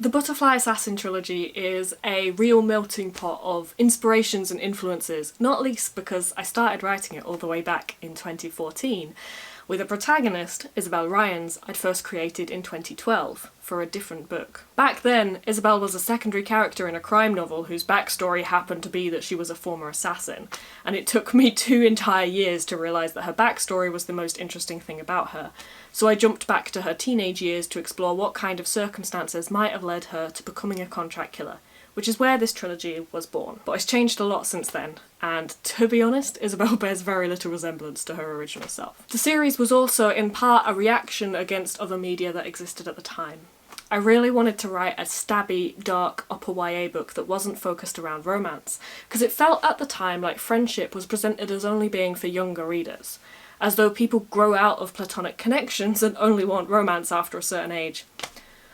The Butterfly Assassin trilogy is a real melting pot of inspirations and influences, not least because I started writing it all the way back in 2014, with a protagonist, Isabel Ryans, I'd first created in 2012 for a different book. Back then, Isabel was a secondary character in a crime novel whose backstory happened to be that she was a former assassin, and it took me 2 entire years to realise that her backstory was the most interesting thing about her. So I jumped back to her teenage years to explore what kind of circumstances might have led her to becoming a contract killer, which is where this trilogy was born. But it's changed a lot since then, and to be honest, Isabel bears very little resemblance to her original self. The series was also in part a reaction against other media that existed at the time. I really wanted to write a stabby, dark, upper YA book that wasn't focused around romance, because it felt at the time like friendship was presented as only being for younger readers, as though people grow out of platonic connections and only want romance after a certain age.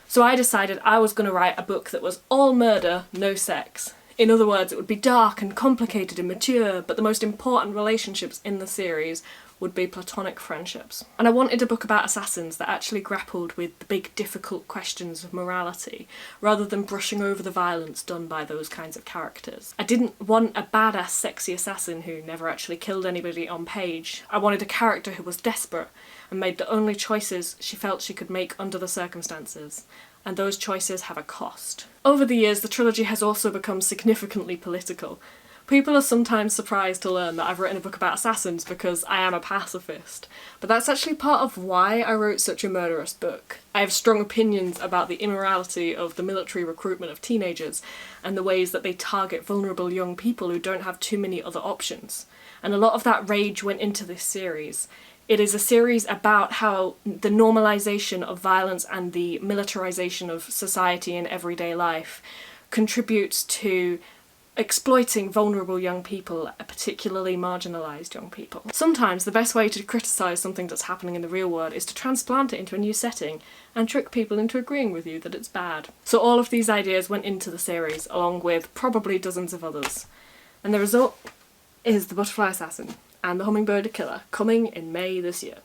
So I decided I was going to write a book that was all murder, no sex. In other words, it would be dark and complicated and mature, but the most important relationships in the series would be platonic friendships. And I wanted a book about assassins that actually grappled with the big difficult questions of morality, rather than brushing over the violence done by those kinds of characters. I didn't want a badass sexy assassin who never actually killed anybody on page. I wanted a character who was desperate and made the only choices she felt she could make under the circumstances, and those choices have a cost. Over the years, the trilogy has also become significantly political. People are sometimes surprised to learn that I've written a book about assassins because I am a pacifist, but that's actually part of why I wrote such a murderous book. I have strong opinions about the immorality of the military recruitment of teenagers and the ways that they target vulnerable young people who don't have too many other options. And a lot of that rage went into this series. It is a series about how the normalisation of violence and the militarisation of society and everyday life contributes to exploiting vulnerable young people, particularly marginalised young people. Sometimes the best way to criticise something that's happening in the real world is to transplant it into a new setting and trick people into agreeing with you that it's bad. So all of these ideas went into the series, along with probably dozens of others. And the result is The Butterfly Assassin and The Hummingbird Killer, coming in May this year.